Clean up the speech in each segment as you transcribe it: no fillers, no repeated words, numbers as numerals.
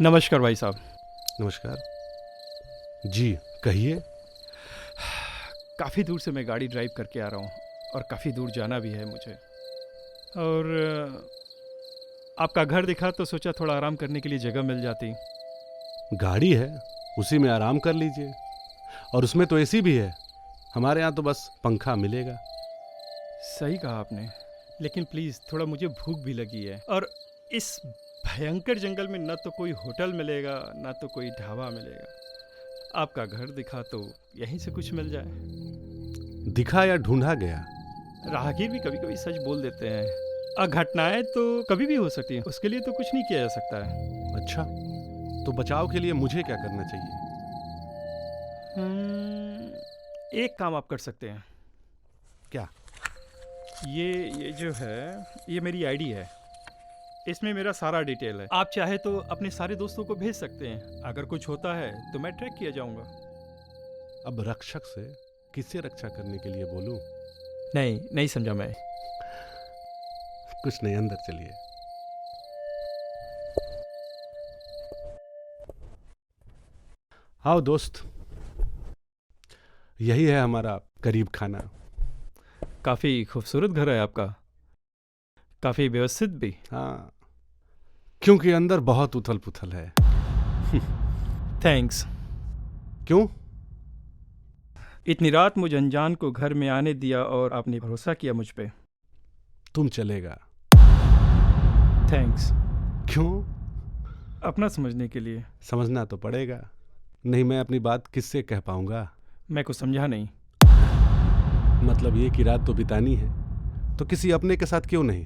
नमस्कार भाई साहब। नमस्कार जी, कहिए। काफ़ी दूर से मैं गाड़ी ड्राइव करके आ रहा हूँ और काफ़ी दूर जाना भी है मुझे। और आपका घर दिखा तो सोचा थोड़ा आराम करने के लिए जगह मिल जाती। गाड़ी है, उसी में आराम कर लीजिए। और उसमें तो एसी भी है। हमारे यहाँ तो बस पंखा मिलेगा। सही कहा आपने, लेकिन प्लीज़ थोड़ा मुझे भूख भी लगी है। और इस भयंकर जंगल में ना तो कोई होटल मिलेगा ना तो कोई ढाबा मिलेगा। आपका घर दिखा तो यहीं से कुछ मिल जाए। दिखा या ढूंढा गया? राहगीर भी कभी कभी सच बोल देते हैं। घटनाएं तो कभी भी हो सकती हैं, उसके लिए तो कुछ नहीं किया जा सकता है। अच्छा, तो बचाव के लिए मुझे क्या करना चाहिए? एक काम आप कर सकते हैं। क्या? ये जो है, ये मेरी आईडी है। इसमें मेरा सारा डिटेल है। आप चाहे तो अपने सारे दोस्तों को भेज सकते हैं। अगर कुछ होता है तो मैं ट्रैक किया जाऊंगा। अब रक्षक से किससे रक्षा करने के लिए बोलूं? नहीं समझा मैं। कुछ नहीं, अंदर चलिए। आओ दोस्त, यही है हमारा करीब खाना। काफ़ी खूबसूरत घर है आपका, काफ़ी व्यवस्थित भी। हाँ, क्योंकि अंदर बहुत उथल पुथल है। थैंक्स। क्यों? इतनी रात मुझ अनजान को घर में आने दिया और आपने भरोसा किया मुझ पे। तुम चलेगा। थैंक्स। क्यों? अपना समझने के लिए। समझना तो पड़ेगा, नहीं मैं अपनी बात किससे कह पाऊंगा? मैं कुछ समझा नहीं। मतलब ये कि रात तो बितानी है, तो किसी अपने के साथ क्यों नहीं,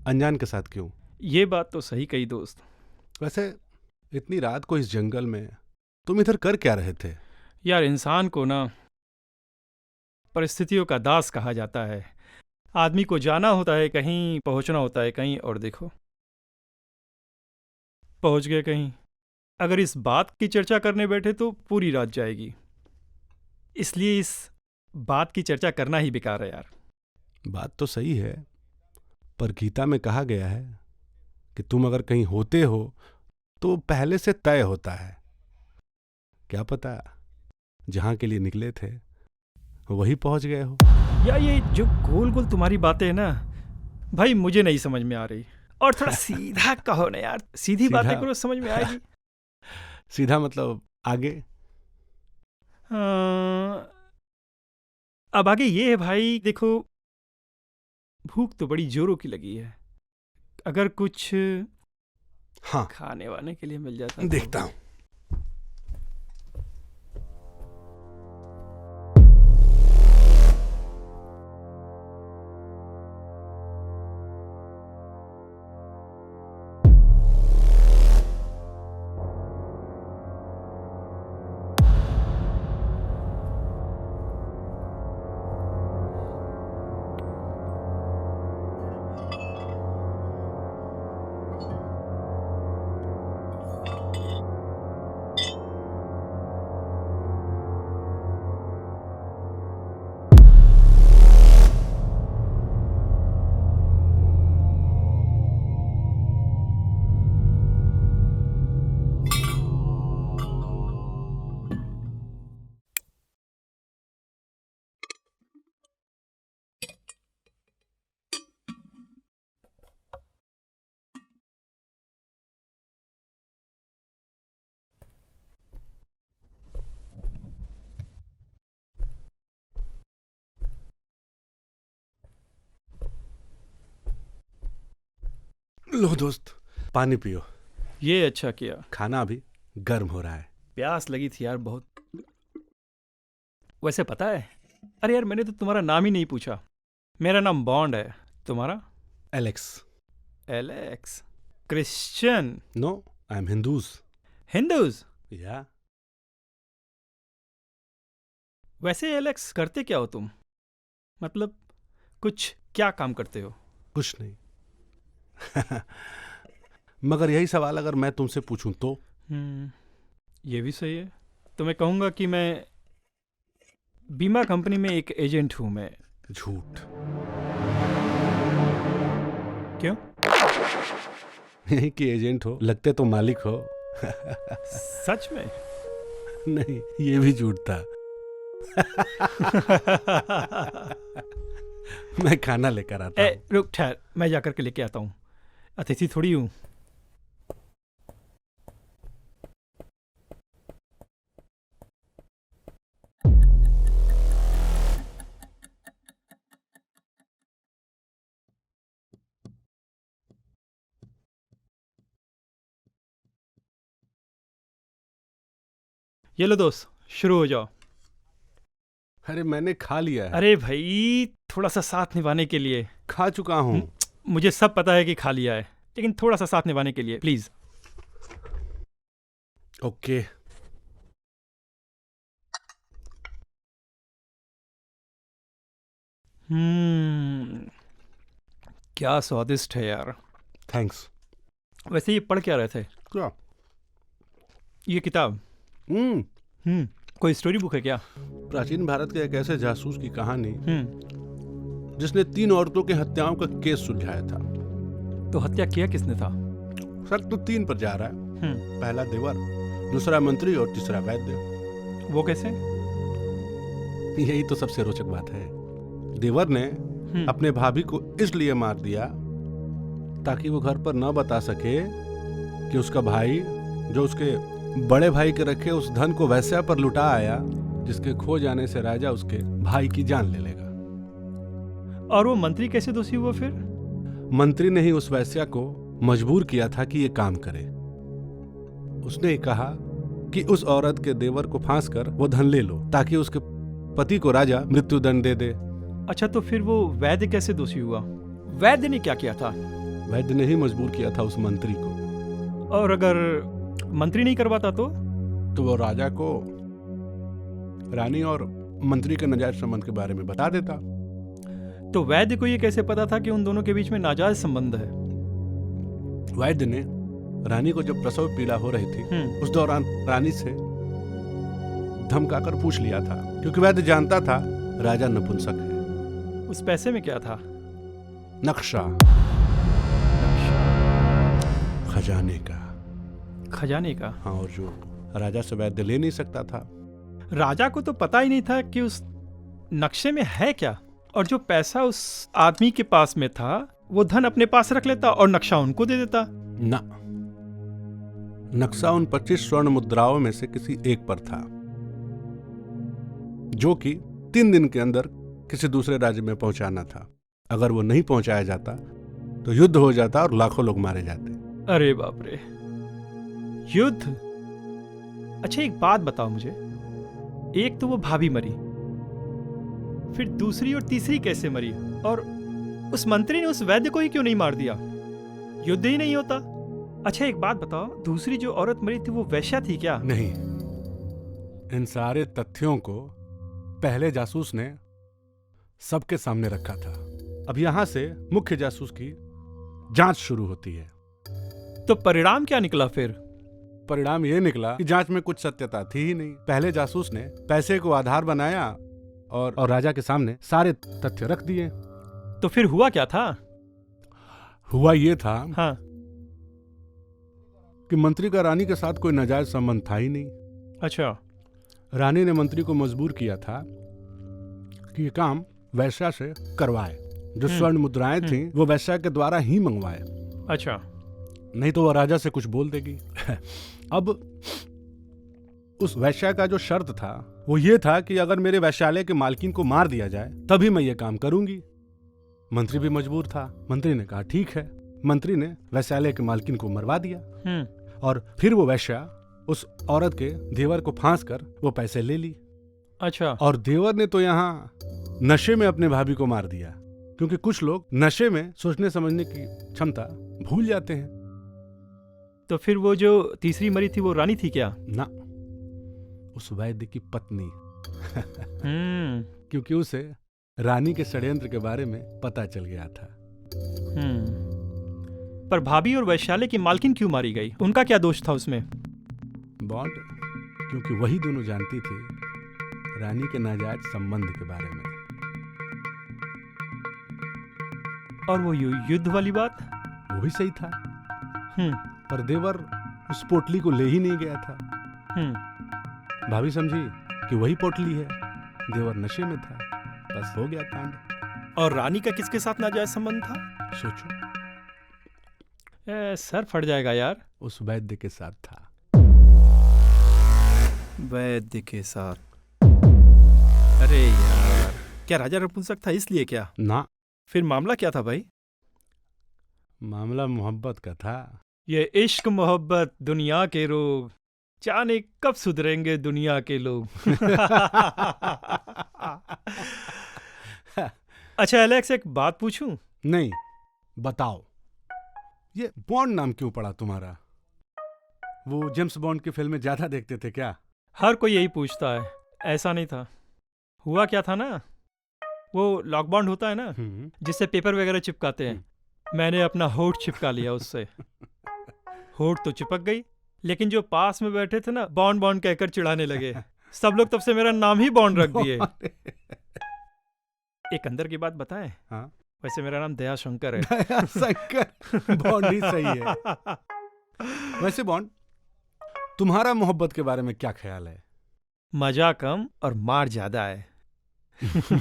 अनजान के साथ क्यों? ये बात तो सही कही दोस्त। वैसे इतनी रात को इस जंगल में तुम इधर कर क्या रहे थे? यार, इंसान को ना परिस्थितियों का दास कहा जाता है। आदमी को जाना होता है कहीं, पहुंचना होता है कहीं, और देखो पहुंच गए कहीं। अगर इस बात की चर्चा करने बैठे तो पूरी रात जाएगी, इसलिए इस बात की चर्चा करना ही बेकार है यार। बात तो सही है, पर गीता में कहा गया है कि तुम अगर कहीं होते हो तो पहले से तय होता है। क्या पता जहां के लिए निकले थे वही पहुंच गए हो। यार, ये जो गोल गोल तुम्हारी बातें हैं ना भाई, मुझे नहीं समझ में आ रही। और थोड़ा सीधा कहो ना यार, सीधी बातें सीधा? करो, समझ में आएगी। सीधा मतलब आगे? अब आगे ये है भाई, देखो भूख तो बड़ी जोरों की लगी है। अगर कुछ हाँ, खाने वाने के लिए मिल जाता तो। देखता हूं। लो दोस्त, पानी पियो। ये अच्छा किया। खाना अभी गर्म हो रहा है। प्यास लगी थी यार बहुत। वैसे पता है, अरे यार, मैंने तो तुम्हारा नाम ही नहीं पूछा। मेरा नाम बॉन्ड है, तुम्हारा? Alex. Alex. Christian? No, I am Hindus. Hindus? Yeah. वैसे एलेक्स, करते क्या हो तुम? मतलब कुछ क्या काम करते हो? कुछ नहीं। मगर यही सवाल अगर मैं तुमसे पूछूं तो? ये भी सही है। तो मैं कहूँगा कि मैं बीमा कंपनी में एक एजेंट हूँ मैं। झूठ। क्यों? यही कि एजेंट हो, लगते तो मालिक हो। सच में? नहीं, ये भी झूठ था। मैं खाना लेकर आता हूँ। रुक ठहर, मैं जाकर के लेके आता हूँ। अतिथि थोड़ी हूँ। ये लो दोस्त, शुरू हो जाओ। अरे मैंने खा लिया है। अरे भाई, थोड़ा सा साथ निभाने के लिए। खा चुका हूँ। मुझे सब पता है कि खा लिया है, लेकिन थोड़ा सा साथ निभाने के लिए प्लीज। ओके। क्या स्वादिष्ट है यार। थैंक्स। वैसे ये पढ़ क्या रहे थे? क्या? ये किताब? हम्म कोई स्टोरी बुक है क्या? प्राचीन भारत के एक ऐसे जासूस की कहानी हम्म। जिसने 3 औरतों की हत्याओं का केस सुलझाया था। तो हत्या किया किसने था? शक तो 3 पर जा रहा है। पहला देवर, दूसरा मंत्री और तीसरा वैद्य। वो कैसे? यही तो सबसे रोचक बात है। देवर ने अपने भाभी को इसलिए मार दिया ताकि वो घर पर न बता सके कि उसका भाई, जो उसके बड़े भाई के रखे उस धन को वैश्या पर लुटा आया जिसके खो जाने से राजा उसके भाई की जान ले लेगा। और वो मंत्री कैसे दोषी हुआ फिर? मंत्री ने ही उस वैश्या को मजबूर किया था कि ये काम करे। उसने कहा कि उस औरत के देवर को फांस कर वो धन ले लो ताकि उसके पति को राजा मृत्युदंड दे दे। अच्छा, तो फिर वो वैद्य कैसे दोषी हुआ? वैद्य ने क्या किया था? वैद्य ने ही मजबूर किया था उस मंत्री को। और अगर मंत्री नहीं करवाता तो वो राजा को रानी और मंत्री के नाजायज संबंध के बारे में बता देता। तो वैद्य को ये कैसे पता था कि उन दोनों के बीच में नाजायज संबंध है? वैद्य ने रानी को जब प्रसव पीड़ा हो रही थी उस दौरान रानी से धमकाकर पूछ लिया था, क्योंकि वैद्य जानता था राजा नपुंसक है। उस पैसे में क्या था? नक्शा। खजाने का। खजाने का? हाँ, और जो राजा से वैद्य ले नहीं सकता था। राजा को तो पता ही नहीं था कि उस नक्शे में है क्या, और जो पैसा उस आदमी के पास में था वो धन अपने पास रख लेता और नक्शा उनको दे देता। ना, नक्शा उन 25 स्वर्ण मुद्राओं में से किसी एक पर था, जो कि 3 दिन के अंदर किसी दूसरे राज्य में पहुंचाना था। अगर वो नहीं पहुंचाया जाता तो युद्ध हो जाता और लाखों लोग मारे जाते। अरे बाप रे, युद्ध? अच्छा एक बात बताओ मुझे, एक तो वो भाभी मरी, फिर दूसरी और तीसरी कैसे मरी? और उस मंत्री ने उस वैद्य को ही क्यों नहीं मार दिया? युद्ध ही नहीं होता। अच्छा एक बात बताओ, दूसरी जो औरत मरी थी वो वैश्या थी क्या? नहीं, इन सारे तथ्यों को पहले जासूस ने सबके सामने रखा था। अब यहां से मुख्य जासूस की जांच शुरू होती है। तो परिणाम क्या निकला फिर? परिणाम यह निकला कि जांच में कुछ सत्यता थी ही नहीं। पहले जासूस ने पैसे को आधार बनाया और राजा के सामने सारे तथ्य रख दिए। तो फिर हुआ क्या था? हुआ ये था हाँ, कि मंत्री का रानी के साथ कोई नाजायज संबंध था ही नहीं। अच्छा। रानी ने मंत्री को मजबूर किया था कि ये काम वैश्या से करवाए। जो स्वर्ण मुद्राएं थीं वो वैश्या के द्वारा ही मंगवाए। अच्छा। नहीं तो वह राजा से कुछ बोल देगी। अब उस वैश्या का जो शर्त था वो ये था कि अगर मेरे वैश्यालय के मालकिन को मार दिया जाए तभी मैं ये काम करूंगी। मंत्री भी मजबूर था। मंत्री ने कहा ठीक है। मंत्री ने वैश्यालय के मालकिन को मरवा दिया और फिर वो वैश्या उस औरत के देवर को फांस कर वो पैसे ले ली। अच्छा। और देवर ने तो यहाँ नशे में अपने भाभी को मार दिया, क्योंकि कुछ लोग नशे में सोचने समझने की क्षमता भूल जाते हैं। तो फिर वो जो तीसरी मरी थी वो रानी थी क्या? ना, उस वैद्य की पत्नी। क्योंकि उसे रानी के षड्यंत्र के बारे में पता चल गया था। पर भाभी और वैश्यालय की मालकिन क्यों मारी गई? उनका क्या दोष था उसमें? बॉन्ड। क्योंकि वही दोनों जानती थी रानी के नाजायज संबंध के बारे में। और वो युद्ध वाली बात? वो भी सही था, हम्म पर देवर उस पोटली को ले ही नहीं गया था। हम्म भाभी समझी कि वही पोटली है, देवर नशे में था, बस हो गया कांड। और रानी का किसके साथ नाजायज संबंध था? सोचो, सर फट जाएगा यार। उस वैद्य के साथ था। वैद्य के साथ? अरे यार, क्या राजा नपुंसक था इसलिए क्या? ना, फिर मामला क्या था भाई? मामला मोहब्बत का था। ये इश्क मोहब्बत दुनिया के रोग, जाने कब सुधरेंगे दुनिया के लोग। अच्छा एलेक्स, एक बात पूछूं? नहीं, बताओ, ये बॉन्ड नाम क्यों पड़ा तुम्हारा? वो जेम्स बॉन्ड की फिल्में ज्यादा देखते थे क्या? हर कोई यही पूछता है, ऐसा नहीं था। हुआ क्या था ना, वो लॉक बॉन्ड होता है ना, जिससे पेपर वगैरह चिपकाते हैं, मैंने अपना होठ चिपका लिया उससे। होठ तो चिपक गई, लेकिन जो पास में बैठे थे ना, बॉन्ड बॉन्ड कहकर चिढ़ाने लगे। सब लोग तब से मेरा नाम ही बॉन्ड रख दिए। एक अंदर की बात बताएं? हाँ? वैसे मेरा नाम दया शंकर है। दया शंकर, बॉन्ड ही सही है। वैसे बॉन्ड, तुम्हारा मोहब्बत के बारे में क्या ख्याल है? मजा कम और मार ज्यादा है।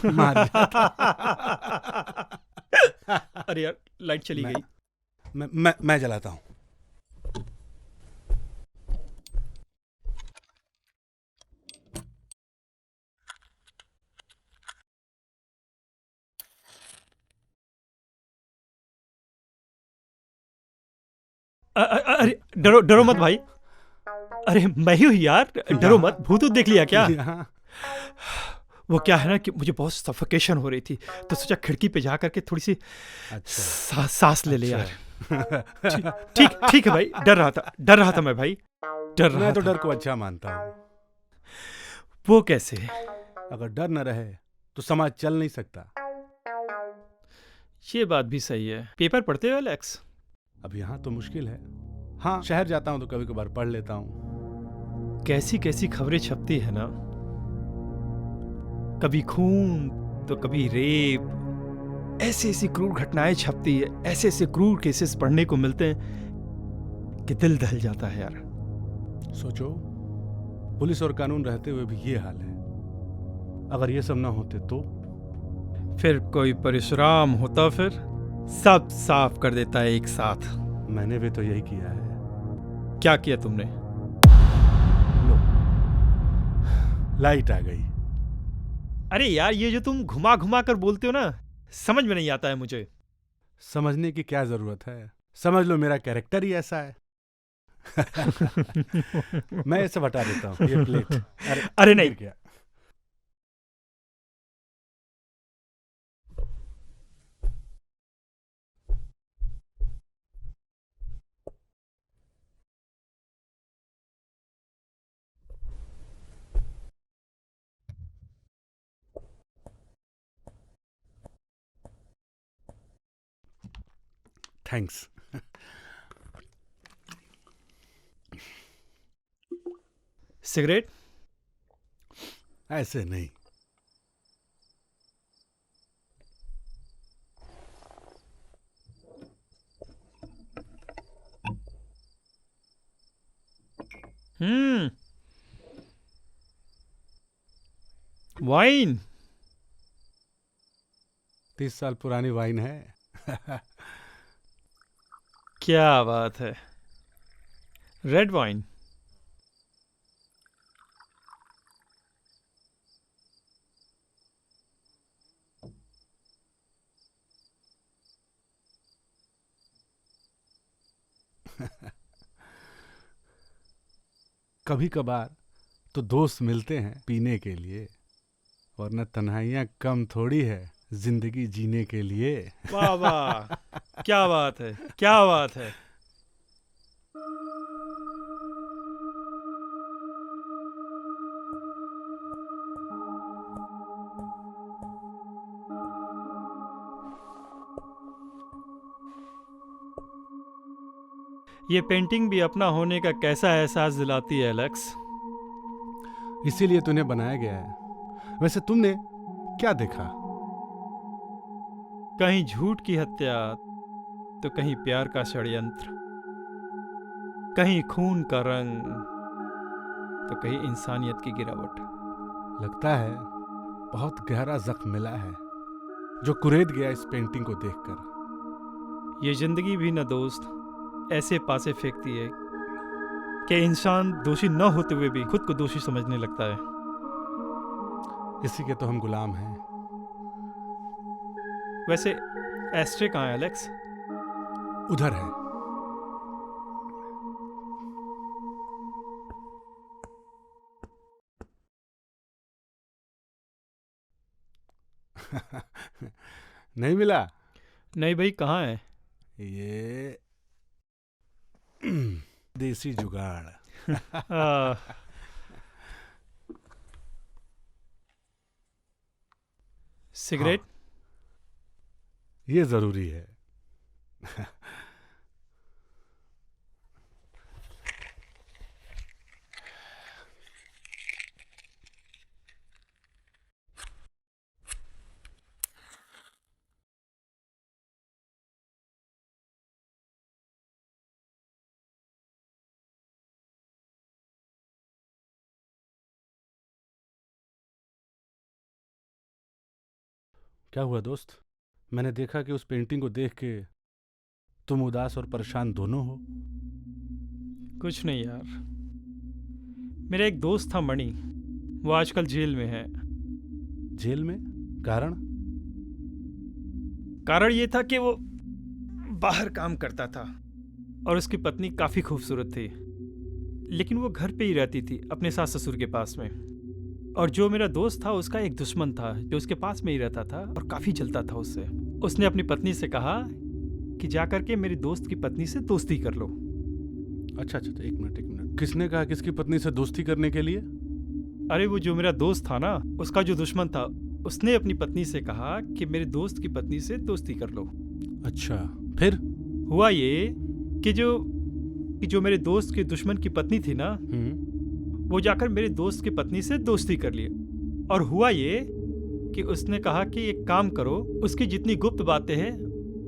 मार जाता। अरे यार, लाइट चली गई। मैं जलाता हूँ। अरे डरो डरो मत भाई। अरे मैं ही हूँ यार, डरो मत। भूत देख लिया क्या? वो क्या है ना कि मुझे बहुत सफोकेशन हो रही थी, तो सोचा खिड़की पे जा करके थोड़ी सी सांस ले लिया। ठीक ठीक है भाई, डर रहा था मैं भाई, डर रहा मैं तो था। डर को अच्छा मानता हूँ। वो कैसे? अगर डर न रहे तो समाज चल नहीं सकता। ये बात भी सही है। पेपर पढ़ते हो एलेक्स? अब यहाँ तो मुश्किल है। हाँ, शहर जाता हूँ तो कभी कभार पढ़ लेता हूँ। कैसी कैसी खबरें छपती है ना, कभी खून तो कभी रेप, ऐसी ऐसी क्रूर घटनाएं छपती है, ऐसे ऐसे क्रूर केसेस पढ़ने को मिलते हैं कि दिल दहल जाता है यार। सोचो, पुलिस और कानून रहते हुए भी ये हाल है। अगर ये सब ना होते तो? फिर कोई परशुराम होता, फिर सब साफ कर देता है एक साथ। मैंने भी तो यही किया है। क्या किया तुमने? लो, लाइट आ गई। अरे यार, ये जो तुम घुमा घुमा कर बोलते हो ना, समझ में नहीं आता है मुझे। समझने की क्या जरूरत है, समझ लो मेरा कैरेक्टर ही ऐसा है। मैं इसे हटा देता हूँ, ये प्लेट। अरे नहीं। क्या? थैंक्स। सिगरेट? ऐसे नहीं। वाइन? 30 साल पुरानी वाइन है। क्या बात है, रेड वाइन? कभी कभार तो दोस्त मिलते हैं पीने के लिए, वरना तन्हाइयाँ कम थोड़ी है जिंदगी जीने के लिए। वाह वाह, क्या बात है, क्या बात है। ये पेंटिंग भी अपना होने का कैसा एहसास दिलाती है एलेक्स। इसीलिए तुम्हें बनाया गया है। वैसे तुमने क्या देखा? कहीं झूठ की हत्या तो कहीं प्यार का षड्यंत्र, कहीं खून का रंग तो कहीं इंसानियत की गिरावट। लगता है बहुत गहरा जख्म मिला है जो कुरेद गया इस पेंटिंग को देखकर। ये जिंदगी भी न दोस्त ऐसे पासे फेंकती है कि इंसान दोषी न होते हुए भी खुद को दोषी समझने लगता है। इसी के तो हम गुलाम हैं। वैसे एस्ट्रे कहाँ है एलेक्स? उधर है। नहीं मिला? नहीं भाई, कहाँ है? ये देसी जुगाड़। आ, सिगरेट? ये जरूरी है। क्या हुआ दोस्त? मैंने देखा कि उस पेंटिंग को देख के तुम उदास और परेशान दोनों हो। कुछ नहीं यार, मेरा एक दोस्त था मणि, वो आजकल जेल में है। जेल में? कारण? कारण ये था कि वो बाहर काम करता था और उसकी पत्नी काफी खूबसूरत थी, लेकिन वो घर पे ही रहती थी अपने सास ससुर के पास में। और जो मेरा दोस्त था उसका एक दुश्मन था जो उसके पास में ही रहता था और काफी जलता था उससे। उसने अपनी पत्नी से कहा कि जाकर के मेरी दोस्त की पत्नी से दोस्ती कर लो। अच्छा, एक मिनट। किसने कहा किसकी पत्नी से दोस्ती करने के लिए? अरे वो जो मेरा दोस्त था ना, उसका जो दुश्मन था, उसने अपनी पत्नी से कहा कि मेरे दोस्त की पत्नी से दोस्ती कर लो। अच्छा, फिर? हुआ ये कि जो मेरे दोस्त के दुश्मन की पत्नी थी ना, वो जाकर मेरे दोस्त की पत्नी से दोस्ती कर लिए। और हुआ ये कि उसने कहा कि एक काम करो, उसकी जितनी गुप्त बातें हैं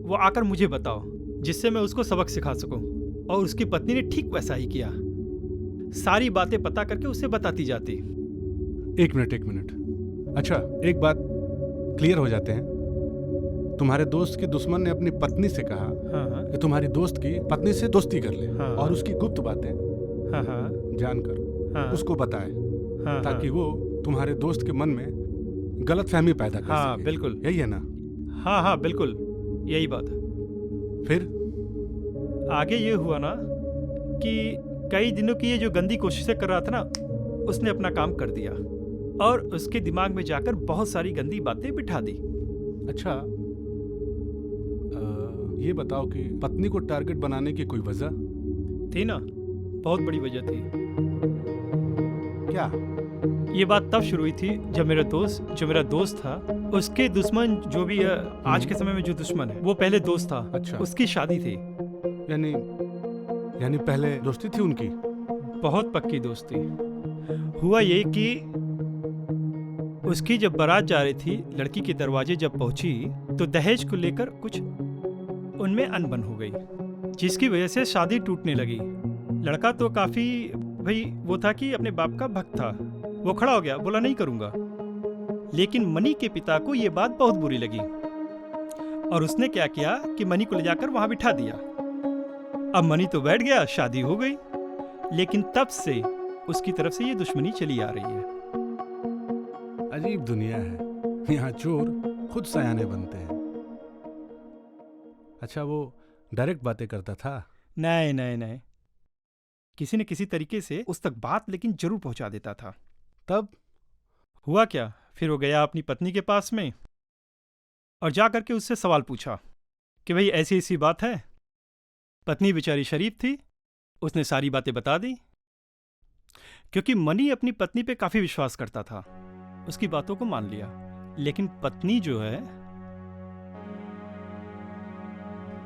वो आकर मुझे बताओ, जिससे मैं उसको सबक सिखा सकूं। और उसकी पत्नी ने ठीक वैसा ही किया, सारी बातें पता करके उसे बताती जाती। एक मिनट। अच्छा, एक बात क्लियर हो जाते हैं। तुम्हारे दोस्त की दुश्मन ने अपनी पत्नी से कहा हाँ, कि तुम्हारी दोस्त की पत्नी से दोस्ती कर ले, हाँ, और उसकी गुप्त बातें हाँ, जानकर हाँ, उसको बताए, हाँ, ताकि वो तुम्हारे दोस्त के मन में गलतफहमी पैदा कर हाँ, सके। बिल्कुल। यही है ना? हाँ, बिल्कुल यही बात। फिर? आगे ये हुआ ना कि कई दिनों की ये जो गंदी कोशिशें कर रहा था ना, उसने अपना काम कर दिया और उसके दिमाग में जाकर बहुत सारी गंदी बातें बिठा दी। अच्छा, ये बताओ कि पत्नी को टारगेट बनाने की कोई वजह थी ना, बहुत बड़ी वजह थी। क्या? ये बात तब शुरू हुई थी जब जो मेरा दोस्त था, उसके दुश्मन जो भी है, आज के समय में जो दुश्मन है, वो पहले दोस्त था। अच्छा। उसकी शादी थी। यानी पहले दोस्ती थी उनकी? बहुत पक्की दोस्ती। हुआ ये कि उसकी जब बारात जा रही थी, लड़की के दरवाजे जब पहुंची तो दहेज को लेकर कुछ उनमें अनबन हो गई, जिसकी वजह से शादी टूटने लगी। लड़का तो काफी भाई वो था कि अपने बाप का भक्त था, वो खड़ा हो गया, बोला नहीं करूंगा। लेकिन मनी के पिता को यह बात बहुत बुरी लगी और उसने क्या किया कि मनी को ले जाकर वहां बिठा दिया। अब मनी तो बैठ गया, शादी हो गई, लेकिन तब से उसकी तरफ से ये दुश्मनी चली आ रही है। अजीब दुनिया है, यहाँ चोर खुद सयाने बनते हैं। अच्छा, वो डायरेक्ट बातें करता था? नहीं, किसी न किसी तरीके से उस तक बात लेकिन जरूर पहुंचा देता था। तब हुआ क्या, फिर वो गया अपनी पत्नी के पास में और जा करके उससे सवाल पूछा कि भाई ऐसी ऐसी बात है। पत्नी बेचारी शरीफ थी, उसने सारी बातें बता दी, क्योंकि मनी अपनी पत्नी पे काफी विश्वास करता था, उसकी बातों को मान लिया। लेकिन पत्नी जो है,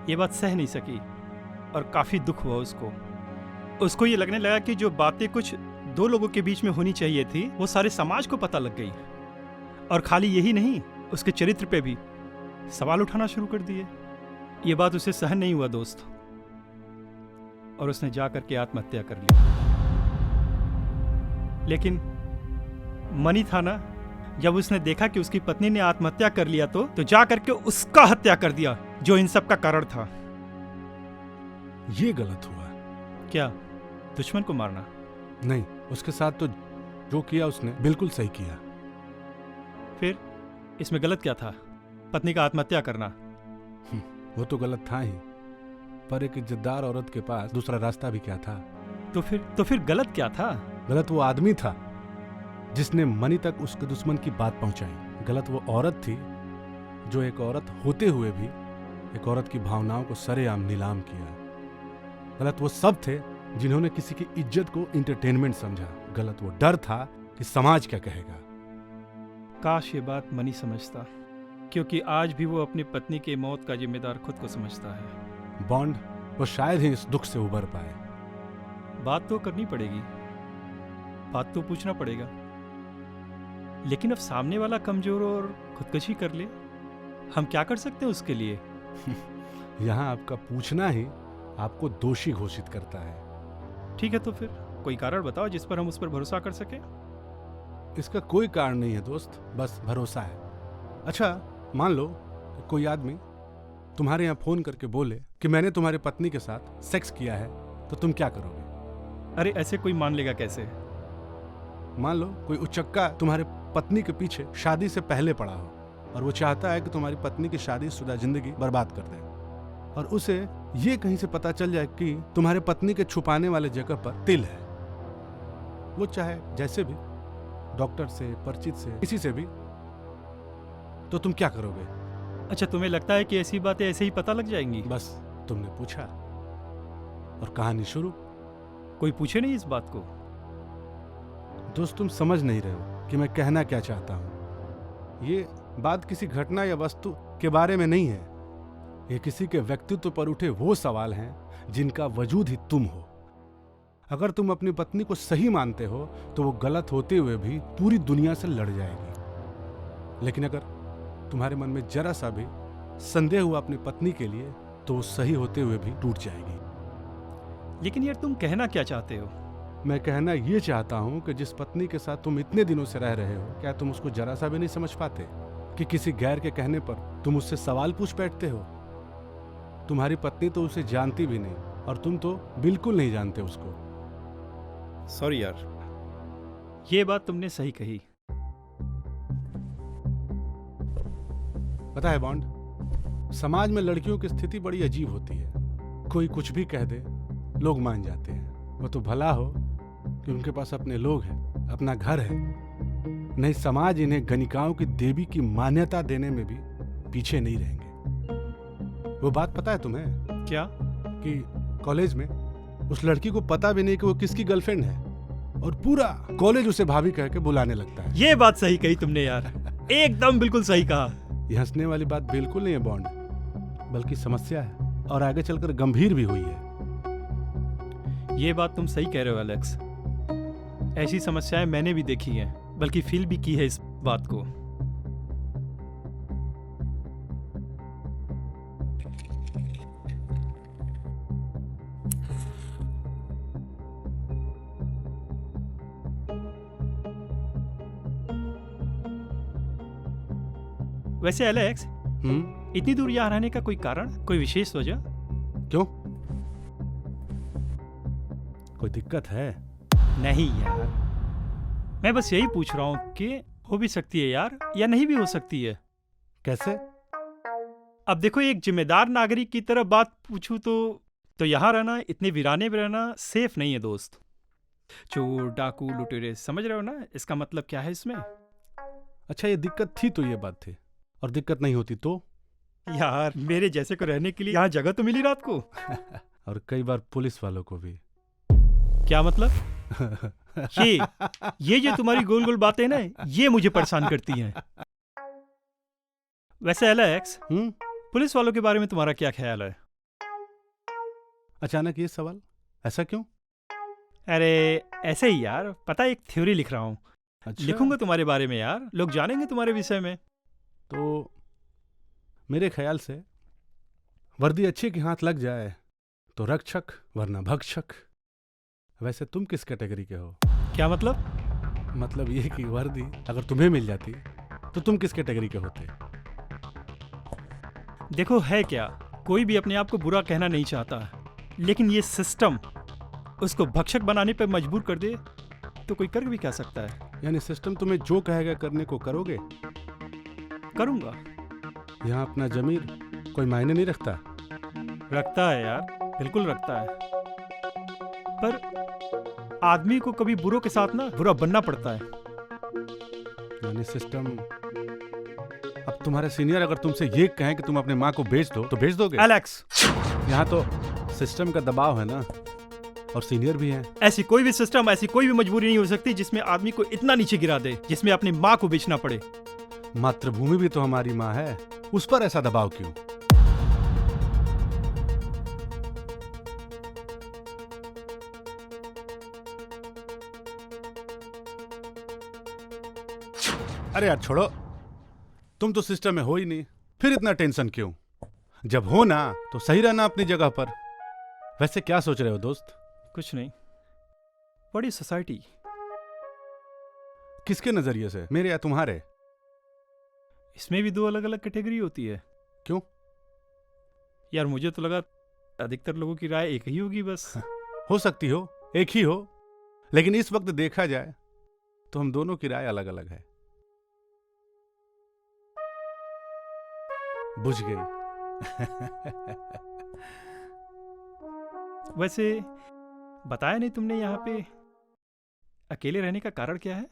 ये बात सह नहीं सकी और काफी दुख हुआ उसको। ये लगने लगा कि जो बातें कुछ दो लोगों के बीच में होनी चाहिए थी वो सारे समाज को पता लग गई। और खाली यही नहीं, उसके चरित्र पे भी सवाल उठाना शुरू कर दिए। ये बात उसे सहन नहीं हुआ दोस्त, और उसने जा करके आत्महत्या कर ली। लेकिन मनी था ना, जब उसने देखा कि उसकी पत्नी ने आत्महत्या कर लिया तो जा करके उसका हत्या कर दिया, जो इन सब का कारण था। ये गलत हुआ। क्या? दुश्मन को मारना? नहीं, उसके साथ तो जो किया उसने बिल्कुल सही किया। फिर इसमें गलत क्या था? पत्नी का आत्महत्या करना। वो तो गलत था ही, पर एक इज्जतदार औरत के पास दूसरा रास्ता भी क्या था? तो फिर गलत क्या था? गलत वो आदमी था जिसने मनी तक उसके दुश्मन की बात पहुंचाई। गलत वो औरत थी जो एक औरत होते हुए भी एक औरत की भावनाओं को सरेआम नीलाम किया। गलत वो सब थे जिन्होंने किसी की इज्जत को इंटरटेनमेंट समझा। गलत वो डर था कि समाज क्या कहेगा। काश ये बात मनी समझता, क्योंकि आज भी वो अपनी पत्नी की मौत का जिम्मेदार खुद को समझता है। बॉन्ड, वो शायद ही इस दुख से उबर पाए। बात तो करनी पड़ेगी, बात तो पूछना पड़ेगा। लेकिन अब सामने वाला कमजोर और खुदकशी कर ले, हम क्या कर सकते हैं उसके लिए? यहाँ आपका पूछना ही आपको दोषी घोषित करता है। ठीक है, तो फिर कोई कारण बताओ जिस पर हम उस पर भरोसा कर सके। इसका कोई कारण नहीं है दोस्त, बस भरोसा है। अच्छा, मान लो कि कोई आदमी तुम्हारे यहाँ फोन करके बोले कि मैंने तुम्हारी पत्नी के साथ सेक्स किया है, तो तुम क्या करोगे? अरे ऐसे कोई मान लेगा कैसे? मान लो कोई उचक्का तुम्हारे पत्नी के पीछे शादी से पहले पड़ा हो और वो चाहता है कि तुम्हारी पत्नी की शादीशुदा जिंदगी बर्बाद कर दे, और उसे ये कहीं से पता चल जाए कि तुम्हारे पत्नी के छुपाने वाले जगह पर तिल है। वो चाहे जैसे भी, डॉक्टर से, परिचित से, किसी से भी, तो तुम क्या करोगे? अच्छा, तुम्हें लगता है कि ऐसी बातें ऐसे ही पता लग जाएंगी? बस तुमने पूछा और कहानी शुरू। कोई पूछे नहीं इस बात को? दोस्त, तुम समझ नहीं रहे हो कि मैं कहना क्या चाहता हूं। ये बात किसी घटना या वस्तु के बारे में नहीं है। ये किसी के व्यक्तित्व पर उठे वो सवाल हैं जिनका वजूद ही तुम हो। अगर तुम अपनी पत्नी को सही मानते हो तो वो गलत होते हुए भी पूरी दुनिया से लड़ जाएगी। लेकिन अगर तुम्हारे मन में जरा सा भी संदेह हुआ अपनी पत्नी के लिए, तो वो सही होते हुए भी टूट जाएगी। लेकिन यार, तुम कहना क्या चाहते हो? मैं कहना ये चाहता हूं कि जिस पत्नी के साथ तुम इतने दिनों से रह रहे हो, क्या तुम उसको जरा सा भी नहीं समझ पाते कि किसी गैर के कहने पर तुम उससे सवाल पूछ बैठते हो? तुम्हारी पत्नी तो उसे जानती भी नहीं, और तुम तो बिल्कुल नहीं जानते उसको। सॉरी यार, ये बात तुमने सही कही। पता है बॉन्ड, समाज में लड़कियों की स्थिति बड़ी अजीब होती है। कोई कुछ भी कह दे, लोग मान जाते हैं। वो तो भला हो कि उनके पास अपने लोग हैं, अपना घर है। नहीं, समाज इन्हें गणिकाओं की देवी की मान्यता देने में भी पीछे नहीं रहेंगे। वो बात पता है तुम्हें? क्या? कि कॉलेज में उस लड़की को पता भी नहीं कि वो किसकी गर्लफ्रेंड है, और पूरा कॉलेज उसे भाभी कह के बुलाने लगता है। ये बात सही कही तुमने यार, एकदम बिल्कुल सही कहा। ये हंसने वाली बात बिल्कुल नहीं है बॉन्ड, बल्कि समस्या है, और आगे चलकर गंभीर भी हुई है। ये बात तुम सही कह रहे हो एलेक्स। ऐसी समस्याएं मैंने भी देखी हैं, बल्कि फील भी की है इस बात को। वैसे एलेक्स, इतनी दूर यहाँ रहने का कोई कारण, कोई विशेष वजह? क्यों? कोई दिक्कत है? नहीं यार, मैं बस यही पूछ रहा हूँ कि हो भी सकती है यार, या नहीं भी हो सकती है। कैसे? अब देखो, एक जिम्मेदार नागरिक की तरह बात पूछूं तो यहाँ रहना, इतने वीराने में रहना सेफ नहीं है दोस्त। चोर, डाकू, लुटेरे, समझ रहे हो ना इसका मतलब क्या है इसमें? अच्छा, ये दिक्कत थी तो ये बात थी, और दिक्कत नहीं होती तो? यार, मेरे जैसे को रहने के लिए यहाँ जगह तो मिली रात को। और कई बार पुलिस वालों को भी। क्या मतलब? ये जो तुम्हारी गोल गोल बातें ना, ये मुझे परेशान करती हैं। वैसे एलेक्स, पुलिस वालों के बारे में तुम्हारा क्या ख्याल है? अचानक ये सवाल, ऐसा क्यों? अरे ऐसे ही यार, पता है, एक थ्योरी लिख रहा हूँ। अच्छा, लिखूंगा तुम्हारे बारे में यार, लोग जानेंगे तुम्हारे विषय में। तो मेरे ख्याल से वर्दी अच्छी की हाथ लग जाए तो रक्षक वरना भक्षक। वैसे तुम किस कैटेगरी के हो? क्या मतलब? मतलब ये कि वर्दी अगर तुम्हें मिल जाती तो तुम किस कैटेगरी के होते? देखो है क्या, कोई भी अपने आप को बुरा कहना नहीं चाहता, लेकिन ये सिस्टम उसको भक्षक बनाने पर मजबूर कर दे तो कोई कर भी क्या सकता है। यानी सिस्टम तुम्हें जो कहेगा करने को करोगे? करूंगा। यहाँ अपना जमीर कोई मायने नहीं रखता? रखता है यार, बिल्कुल रखता है, पर आदमी को कभी बुरों के साथ ना बुरा बनना पड़ता है। यानी सिस्टम, अब तुम्हारे सीनियर अगर तुमसे ये कहें कि तुम अपने माँ को बेच दो तो बेच दोगे? एलेक्स, यहाँ तो सिस्टम का दबाव है ना, और सीनियर भी हैं। ऐसी कोई भी सिस्टम, ऐसी कोई भी मजबूरी नहीं हो सकती जिसमें आदमी को इतना नीचे गिरा दे, जिसमें अपनी माँ को बेचना पड़े। मातृभूमि भी तो हमारी माँ है, उस पर ऐसा दबाव क्यों? अरे यार छोड़ो, तुम तो सिस्टम में हो ही नहीं, फिर इतना टेंशन क्यों? जब हो ना तो सही रहना अपनी जगह पर। वैसे क्या सोच रहे हो दोस्त? कुछ नहीं। बड़ी सोसाइटी। किसके नजरिए से, मेरे या तुम्हारे? इसमें भी दो अलग अलग कैटेगरी होती है। क्यों? यार मुझे तो लगा अधिकतर लोगों की राय एक ही होगी बस। हो सकती हो एक ही हो, लेकिन इस वक्त देखा जाए तो हम दोनों की राय अलग अलग है। बुझ गई। वैसे बताया नहीं तुमने यहाँ पे अकेले रहने का कारण क्या है?